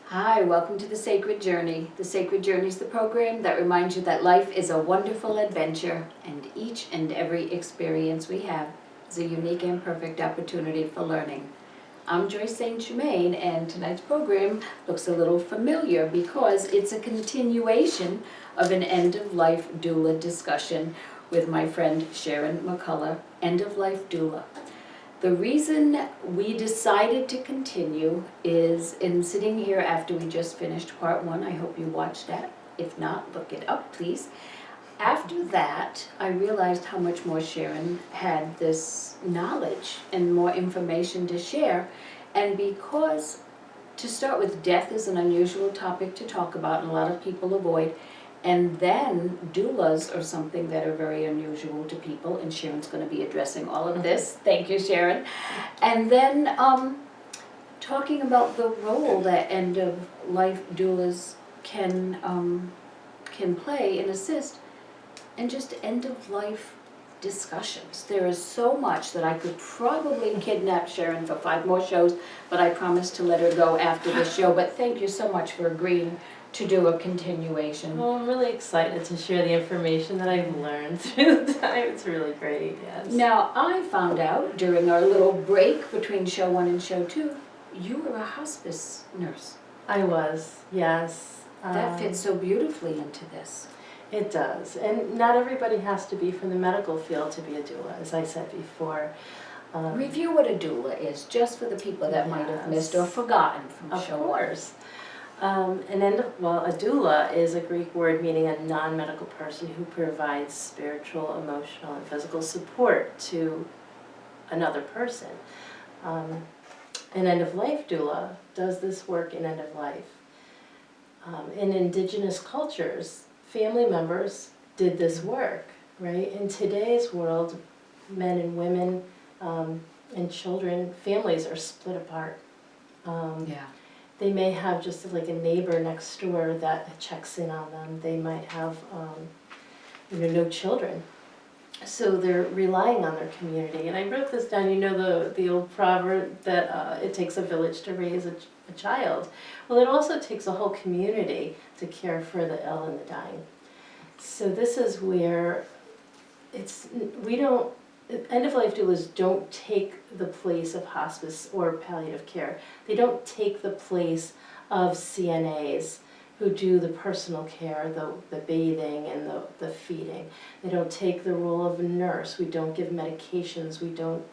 Hi, welcome to The Sacred Journey. The Sacred Journey is the program that reminds you that life is a wonderful adventure and each and every experience we have is a unique and perfect opportunity for learning. I'm Joyce St. Germain, and tonight's program looks a little familiar because it's a continuation of an end-of-life doula discussion with my friend Sharon McCullough, end-of-life doula. The reason we decided to continue is in sitting here after we just finished part one. I hope you watched that. If not, look it up, please. After that, I realized how much more Sharon had this knowledge and more information to share. And because, to start with, death is an unusual topic to talk about and a lot of people avoid. And then doulas are something that are very unusual to people, and Sharon's going to be addressing all of this. Thank you, Sharon. And then talking about the role that end-of-life doulas can play and assist, and just end-of-life discussions. There is so much that I could probably kidnap Sharon for 5 more shows, but I promised to let her go after the show. But thank you so much for agreeing to do a continuation. Well, I'm really excited to share the information that I've learned through the time. It's really great, yes. Now, I found out during our little break between show 1 and show 2, you were a hospice nurse. I was, yes. That fits so beautifully into this. It does. And not everybody has to be from the medical field to be a doula, as I said before. Review what a doula is, just for the people that might have missed or forgotten from show 1. Of course. A doula is a Greek word meaning a non-medical person who provides spiritual, emotional, and physical support to another person. An end-of-life doula does this work in end-of-life. In indigenous cultures, family members did this work, right? In today's world, men and women and children, families are split apart. They may have just like a neighbor next door that checks in on them. They might have no children. So they're relying on their community. And I wrote this down, the old proverb that it takes a village to raise a child. Well, it also takes a whole community to care for the ill and the dying. So this is where end-of-life doulas don't take the place of hospice or palliative care. They don't take the place of CNAs who do the personal care, the bathing and the feeding. They don't take the role of a nurse. We don't give medications. We don't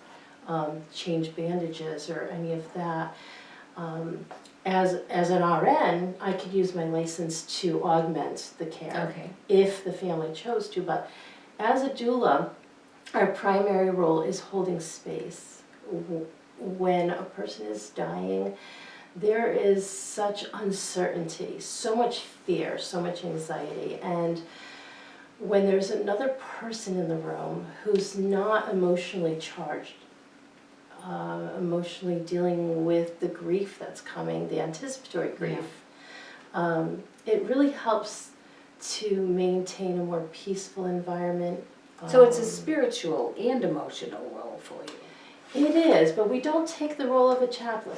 change bandages or any of that. As an RN, I could use my license to augment the care if the family chose to. But as a doula, our primary role is holding space. When a person is dying, there is such uncertainty, so much fear, so much anxiety. And when there's another person in the room who's not emotionally charged, emotionally dealing with the grief that's coming, the anticipatory grief, it really helps to maintain a more peaceful environment. So it's a spiritual and emotional role for you. It is, but we don't take the role of a chaplain.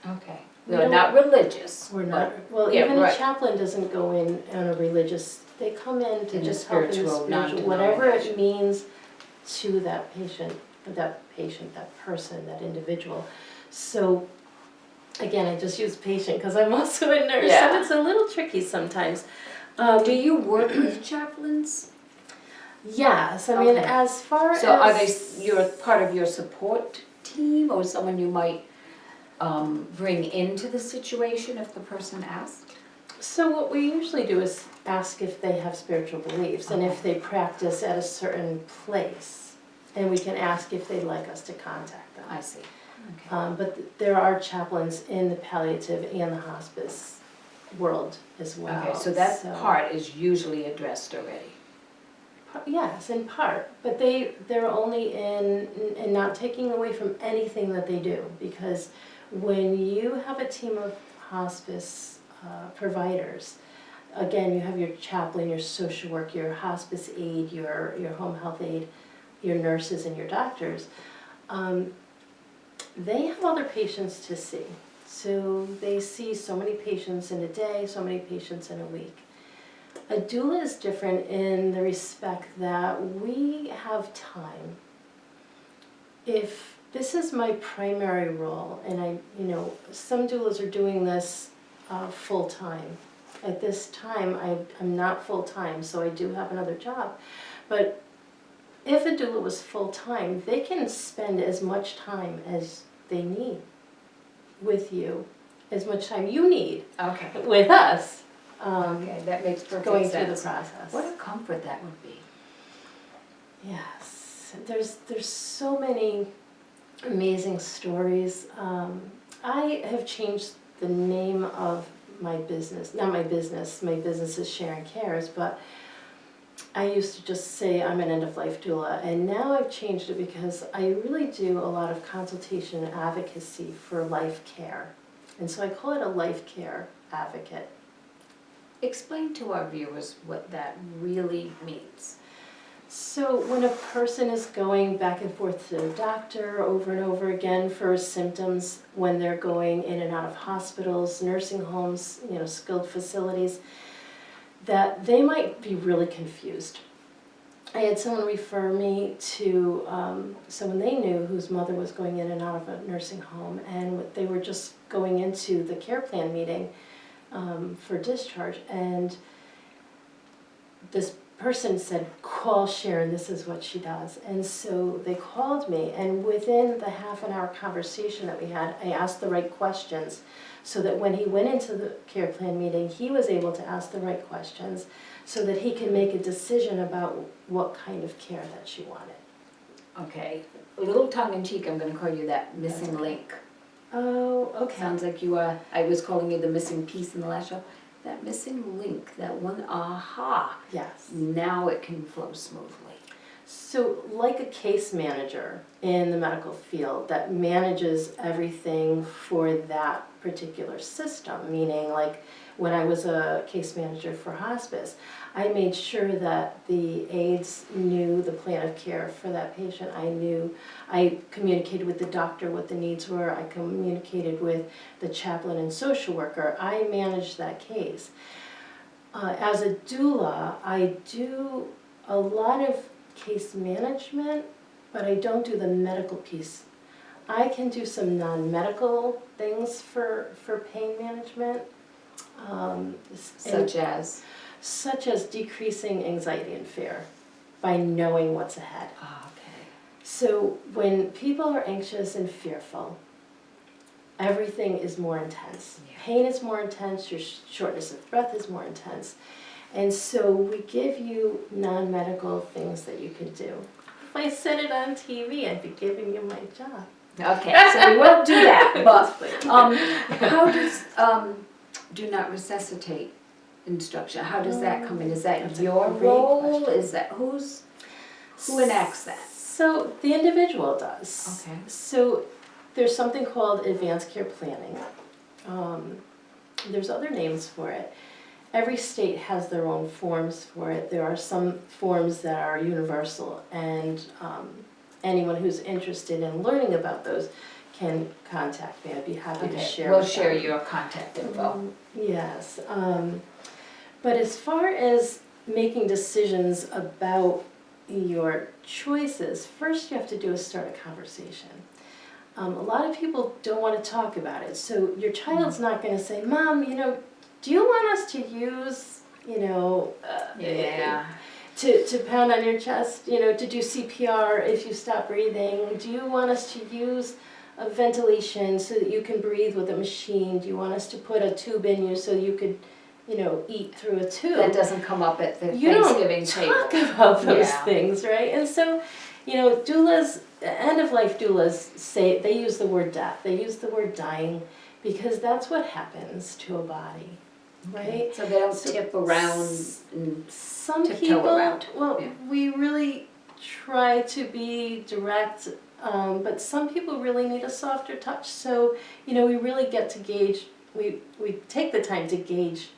Okay. We're not religious. We're not. Well, even a chaplain doesn't go in on a religious. They come in to just help in the spiritual, whatever it means to that patient, that person, that individual. So, again, I just use patient because I'm also a nurse, so it's a little tricky sometimes. Do you work with chaplains? Yes, I mean, as far as... So are you're part of your support team, or someone you might bring into the situation if the person asks? So what we usually do is ask if they have spiritual beliefs and if they practice at a certain place. And we can ask if they'd like us to contact them. I see. But there are chaplains in the palliative and the hospice world as well. Okay, so that part is usually addressed already. Yes, in part, but they're only in not taking away from anything that they do, because when you have a team of hospice providers, again, you have your chaplain, your social work, your hospice aide, your home health aide, your nurses and your doctors. They have other patients to see. So they see so many patients in a day, so many patients in a week. A doula is different in the respect that we have time. If this is my primary role, and some doulas are doing this full-time. At this time, I'm not full-time, so I do have another job. But if a doula was full-time, they can spend as much time as they need with you, as much time you need Okay. with us. Okay, that makes perfect Going sense. through the process. What a comfort that would be. Yes, there's so many amazing stories. I have changed the name of my business, not my business is Sharon Cares, but I used to just say I'm an end-of-life doula, and now I've changed it because I really do a lot of consultation and advocacy for life care. And so I call it a life care advocate. Explain to our viewers what that really means. So when a person is going back and forth to the doctor over and over again for symptoms, when they're going in and out of hospitals, nursing homes, skilled facilities, that they might be really confused. I had someone refer me to someone they knew whose mother was going in and out of a nursing home, and they were just going into the care plan meeting for discharge, and this person said, call Sharon, this is what she does. And so they called me, and within the half an hour conversation that we had, I asked the right questions so that when he went into the care plan meeting, he was able to ask the right questions so that he can make a decision about what kind of care that she wanted. Okay, a little tongue-in-cheek, I'm going to call you that missing link. Oh, okay. Sounds like you are, I was calling you the missing piece in the last show. That missing link, that one aha. Yes. Now it can flow smoothly. So like a case manager in the medical field that manages everything for that particular system, meaning like when I was a case manager for hospice, I made sure that the aides knew the plan of care for that patient. I communicated with the doctor what the needs were. I communicated with the chaplain and social worker. I managed that case. As a doula, I do a lot of case management, but I don't do the medical piece. I can do some non-medical things for pain management. Such as decreasing anxiety and fear by knowing what's ahead. Oh, okay. So when people are anxious and fearful, everything is more intense. Yeah. Pain is more intense, your shortness of breath is more intense. And so we give you non-medical things that you can do. If I said it on TV, I'd be giving you my job. Okay, so we won't do that, but how does do not resuscitate instruction, how does that come in? Is that That's a your great role? question. Is that who enacts that? So the individual does. Okay. So there's something called advanced care planning. There's other names for it. Every state has their own forms for it. There are some forms that are universal, and anyone who's interested in learning about those can contact me. I'd be happy to share. We'll share your contact info. Yes. But as far as making decisions about your choices, first you have to do is start a conversation. A lot of people don't want to talk about it. So your child's not going to say, Mom, do you want us to use, to pound on your chest, to do CPR if you stop breathing? Do you want us to use a ventilation so that you can breathe with a machine? Do you want us to put a tube in you so you could, eat through a tube? That doesn't come up at the You Thanksgiving don't table. talk about those Yeah. things, right? And so, doulas, end-of-life doulas they use the word death. They use the word dying because that's what happens to a body, right? So they don't tip around and Some tiptoe people, around. well, Yeah. we really try to be direct, but some people really need a softer touch. So, we really get to gauge, we take the time to gauge,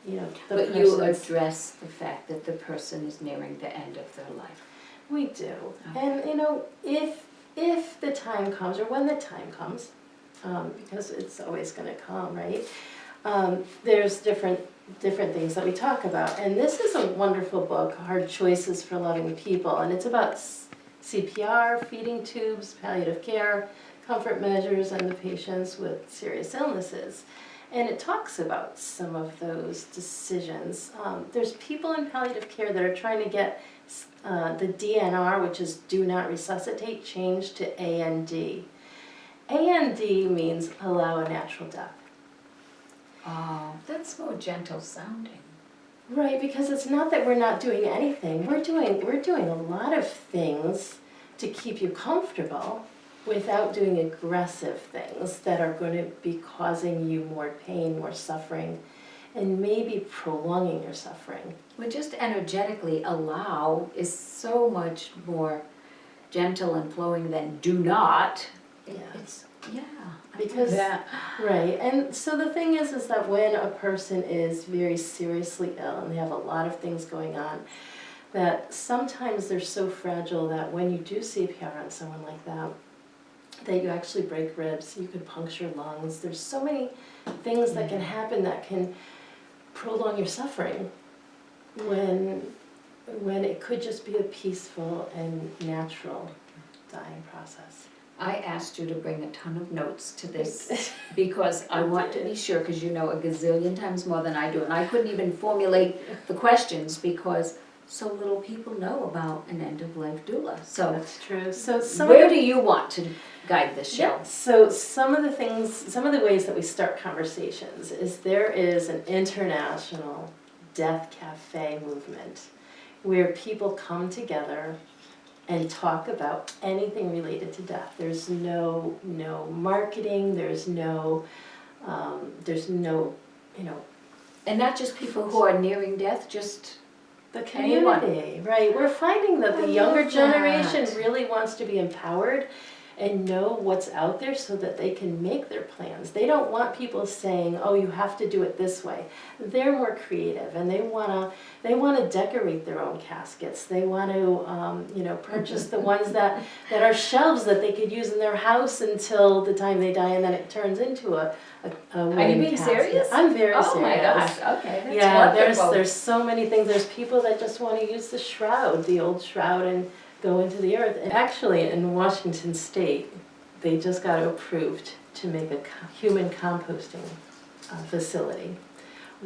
the But you person's. address the fact that the person is nearing the end of their life. We do. Okay. And, if the time comes, or when the time comes, because it's always going to come, right? There's different things that we talk about. And this is a wonderful book, Hard Choices for Loving People, and it's about CPR, feeding tubes, palliative care, comfort measures, and the patients with serious illnesses. And it talks about some of those decisions. There's people in palliative care that are trying to get the DNR, which is do not resuscitate, changed to AND. AND means allow a natural death. Oh, that's more gentle sounding. Right, because it's not that we're not doing anything. We're doing a lot of things to keep you comfortable without doing aggressive things that are going to be causing you more pain, more suffering, and maybe prolonging your suffering. Well, just energetically allow is so much more gentle and flowing than do not. Yeah. It's, yeah. Because, right, and so the thing is that when a person is very seriously ill and they have a lot of things going on, that sometimes they're so fragile that when you do CPR on someone like that, that you actually break ribs, you could puncture lungs. There's so many things that can happen that can prolong your suffering when it could just be a peaceful and natural dying process. I asked you to bring a ton of notes to this because I want to be sure, because you know a gazillion times more than I do, and I couldn't even formulate the questions because so little people know about an end-of-life doula. So That's true. So where do you want to guide this show? Yeah. So some of the ways that we start conversations is there is an international death cafe movement where people come together and talk about anything related to death. There's no marketing, there's no And not just people who are nearing death, just the community, right? We're finding that the younger generation that. really wants to be empowered and know what's out there so that they can make their plans. They don't want people saying, "Oh, you have to do it this way." They're more creative, and they want to decorate their own caskets. They want to purchase the ones that are shelves that they could use in their house until the time they die, and then it turns into a Are you being serious? I'm very serious. Oh my gosh, okay, that's Yeah, wonderful. there's so many things. There's people that just want to use the shroud, the old shroud, and go into the earth. And actually, in Washington State, they just got approved to make a human composting facility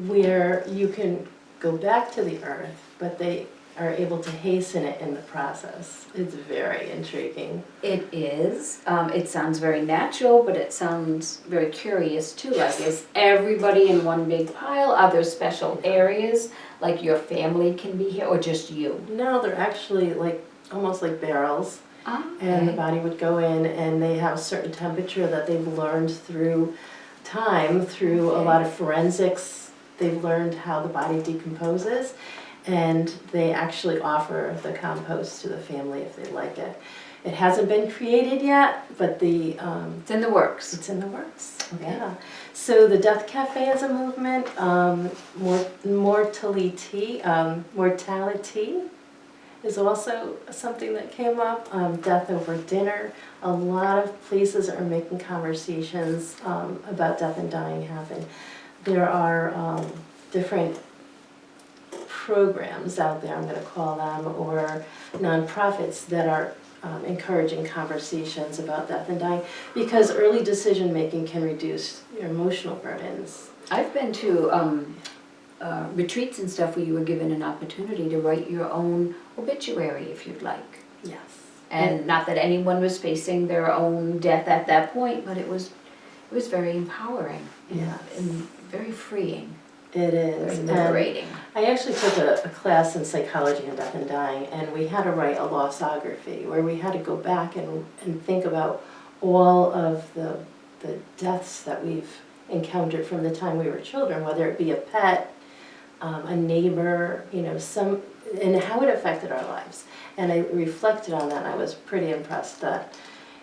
where you can go back to the earth, but they are able to hasten it in the process. It's very intriguing. It is. It sounds very natural, but it sounds very curious too. Like, is everybody in one big pile? Are there special areas, like your family can be here, or just you? No, they're actually almost like barrels. And the body would go in, and they have a certain temperature that they've learned through time, through a lot of forensics. They've learned how the body decomposes, and they actually offer the compost to the family if they like it. It hasn't been created yet, but It's in the works. it's in the works. Okay. Yeah. So the Death Cafe is a movement. Mortality is also something that came up. Death over dinner. A lot of places are making conversations about death and dying happen. There are different programs out there, I'm going to call them, or nonprofits that are encouraging conversations about death and dying, because early decision making can reduce your emotional burdens. I've been to retreats and stuff where you were given an opportunity to write your own obituary if you'd like. Yes. And not that anyone was facing their own death at that point, but it was very empowering and very freeing. It is. Very liberating. I actually took a class in psychology on death and dying, and we had to write a lossography where we had to go back and think about all of the deaths that we've encountered from the time we were children, whether it be a pet, a neighbor, and how it affected our lives. And I reflected on that, and I was pretty impressed that,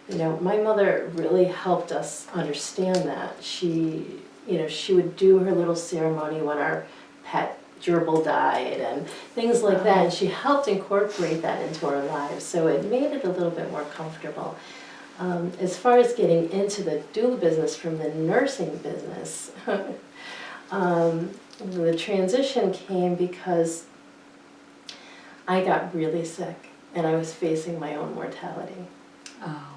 my mother really helped us understand that. She would do her little ceremony when our pet gerbil died and things like that, and she helped incorporate that into our lives, so it made it a little bit more comfortable. As far as getting into the doula business from the nursing business, the transition came because I got really sick and I was facing my own mortality. Oh.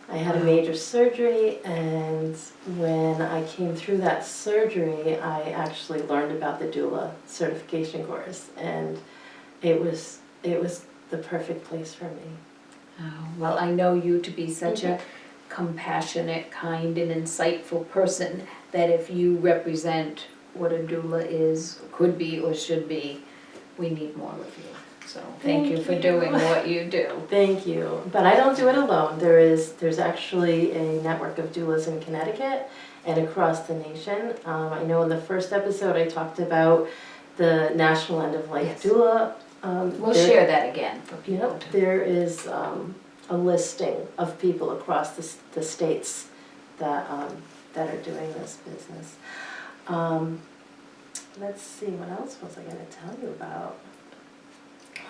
I had a major surgery, and when I came through that surgery, I actually learned about the doula certification course, and it was the perfect place for me. Oh, well, I know you to be such a compassionate, kind, and insightful person that if you represent what a doula is, could be, or should be, we need more of you. So thank you for doing what you do. Thank you. But I don't do it alone. There's actually a network of doulas in Connecticut and across the nation. I know in the first episode I talked about the National End of Life Yes. Doula. We'll share that again for people. Yep, there is a listing of people across the states that are doing this business. Let's see, what else was I going to tell you about?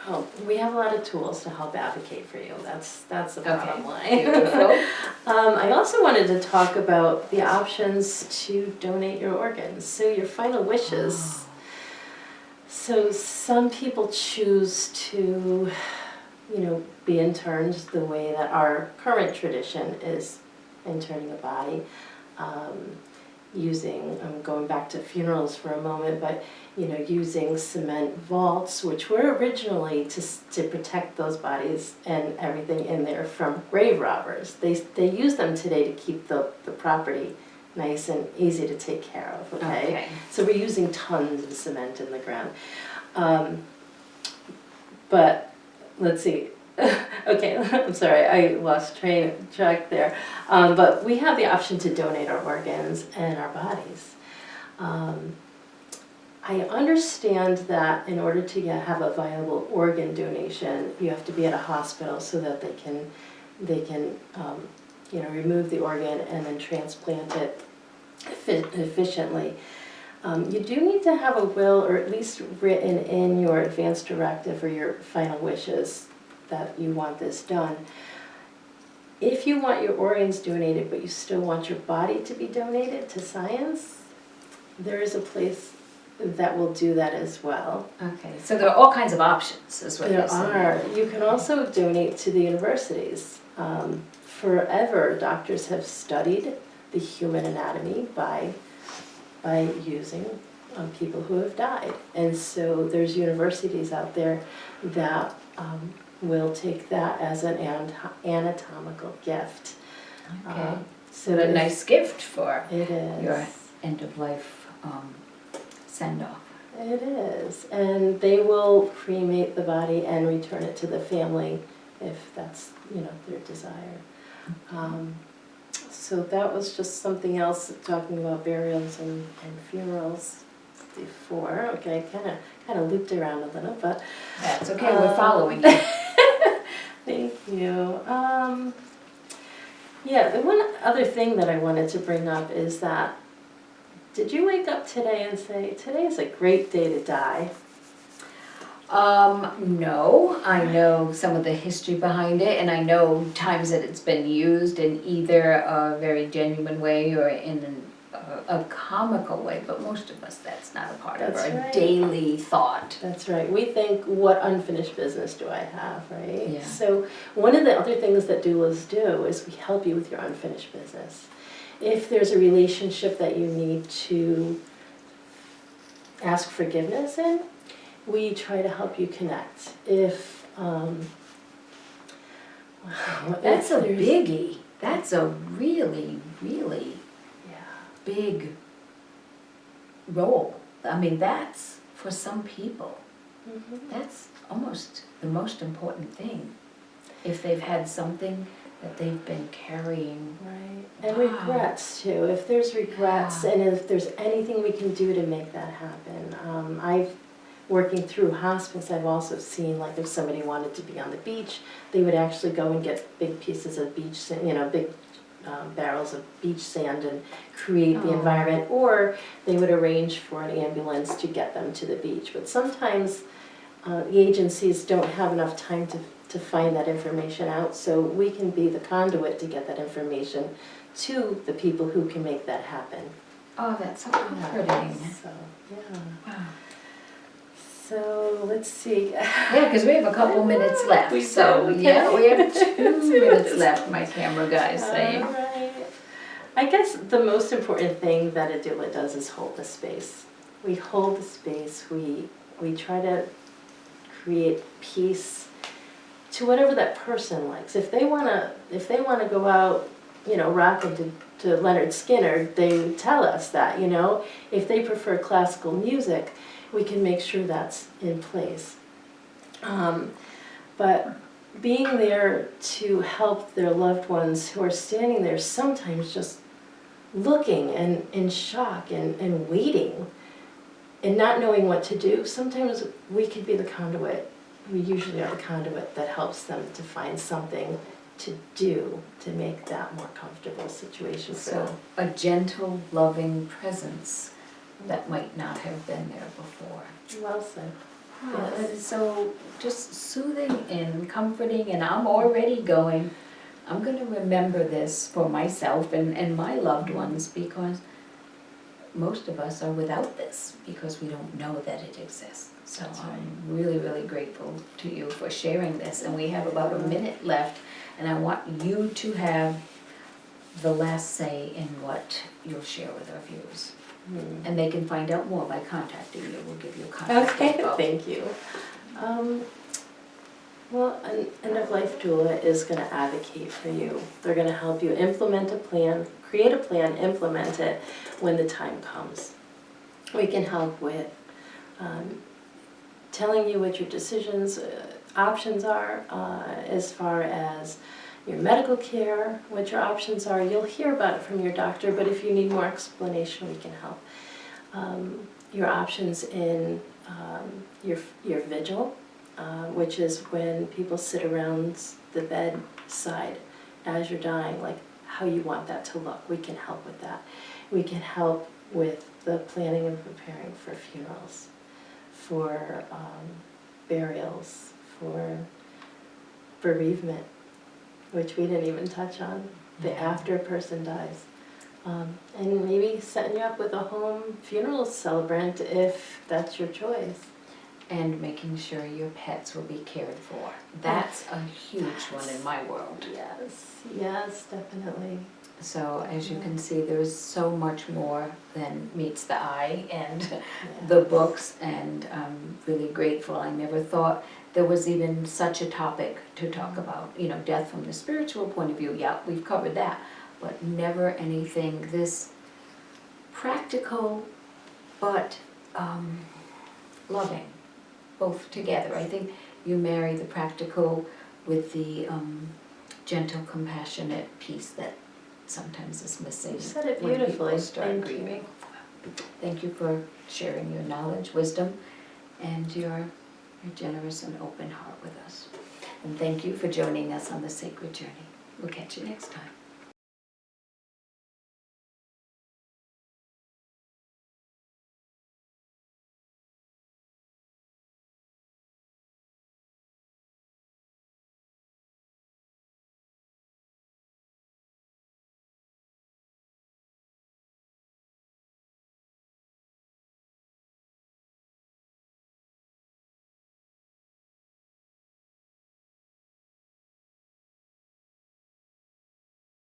Oh, we have a lot of tools to help advocate for you. That's the bottom line. Beautiful. I also wanted to talk about the options to donate your organs. So your final wishes. Oh. So some people choose to, be interned the way that our current tradition is interning a body. I'm going back to funerals for a moment, but using cement vaults, which were originally to protect those bodies and everything in there from grave robbers. They use them today to keep the property nice and easy to take care of, okay? So we're using tons of cement in the ground. But let's see. Okay, I'm sorry, I lost track there. But we have the option to donate our organs and our bodies. I understand that in order to have a viable organ donation, you have to be at a hospital so that they can remove the organ and then transplant it efficiently. You do need to have a will, or at least written in your advance directive or your final wishes that you want this done. If you want your organs donated but you still want your body to be donated to science, there is a place that will do that as well. Okay, so there are all kinds of options, is what you're saying. There are. You can also donate to the universities. Forever, doctors have studied the human anatomy by using people who have died. And so there's universities out there that will take that as an anatomical gift. Okay. So What a nice gift for it is. your end-of-life send-off. It is. And they will cremate the body and return it to the family if that's, their desire. So that was just something else, talking about burials and funerals before. Okay, kind of looped around a little, but That's okay, we're following you. thank you. Yeah, the one other thing that I wanted to bring up is that, did you wake up today and say, today's a great day to die? No, I know some of the history behind it, and I know times that it's been used in either a very genuine way or in a comical way, but most of us, that's not a part of That's our right. daily thought. That's right. We think, what unfinished business do I have, right? Yeah. So one of the other things that doulas do is we help you with your unfinished business. If there's a relationship that you need to ask forgiveness in, we try to help you connect. If That's a there's- biggie. That's a really, really Yeah. big role. I mean, that's, for some people, that's almost the most important thing. If they've had something that they've been carrying. Right. And Wow. regrets too. If there's regrets, Yeah. and if there's anything we can do to make that happen. Working through hospice, I've also seen, like, if somebody wanted to be on the beach, they would actually go and get big pieces of beach sand, big barrels of beach sand and create the Oh. environment, or they would arrange for an ambulance to get them to the beach. But sometimes the agencies don't have enough time to find that information out, so we can be the conduit to get that information to the people who can make that happen. Oh, that's so comforting. So, yeah. Wow. So, let's see. Yeah, because we have a couple minutes left. We So, do? yeah, Okay. we have 2 minutes left, my camera guy's saying. All right. I guess the most important thing that a doula does is hold the space. We hold the space. We try to create peace to whatever that person likes. If they wanna go out, rocking to Leonard Skinner, they tell us that, If they prefer classical music, we can make sure that's in place. But being there to help their loved ones who are standing there sometimes just looking and in shock and waiting and not knowing what to do, sometimes we could be the conduit. We usually are the conduit that helps them to find something to do to make that more comfortable situation for them. So, a gentle, loving presence that might not have been there before. Well said. Wow, that is so just soothing and comforting, and I'm already going, I'm going to remember this for myself and my loved ones, because most of us are without this because we don't know that it exists. So That's right. I'm really, really grateful to you for sharing this, and we have about a minute left, and I want you to have the last say in what you'll share with our viewers. And they can find out more by contacting you. We'll give you a contact Okay, info. thank you. Well, an end-of-life doula is going to advocate for you. They're going to help you implement a plan, create a plan, implement it when the time comes. We can help with telling you what your decisions, options are, as far as your medical care, what your options are. You'll hear about it from your doctor, but if you need more explanation, we can help. Your options in your vigil, which is when people sit around the bedside as you're dying, like how you want that to look. We can help with that. We can help with the planning and preparing for funerals, for burials, for bereavement, which we didn't even touch on, the after a person dies. And maybe setting you up with a home funeral celebrant if that's your choice. And making sure your pets will be cared for. That's a huge one in my world. Yes, definitely. So as you can see, there is so much more than meets the eye and the books, and I'm really grateful. I never thought there was even such a topic to talk about, death from the spiritual point of view. Yeah, we've covered that, but never anything this practical but loving, both together. I think you marry the practical with the gentle, compassionate piece that sometimes is missing. You said it when people beautifully. start Thank grieving. you. Thank you for sharing your knowledge, wisdom, and your generous and open heart with us. And thank you for joining us on the sacred journey. We'll catch you next time.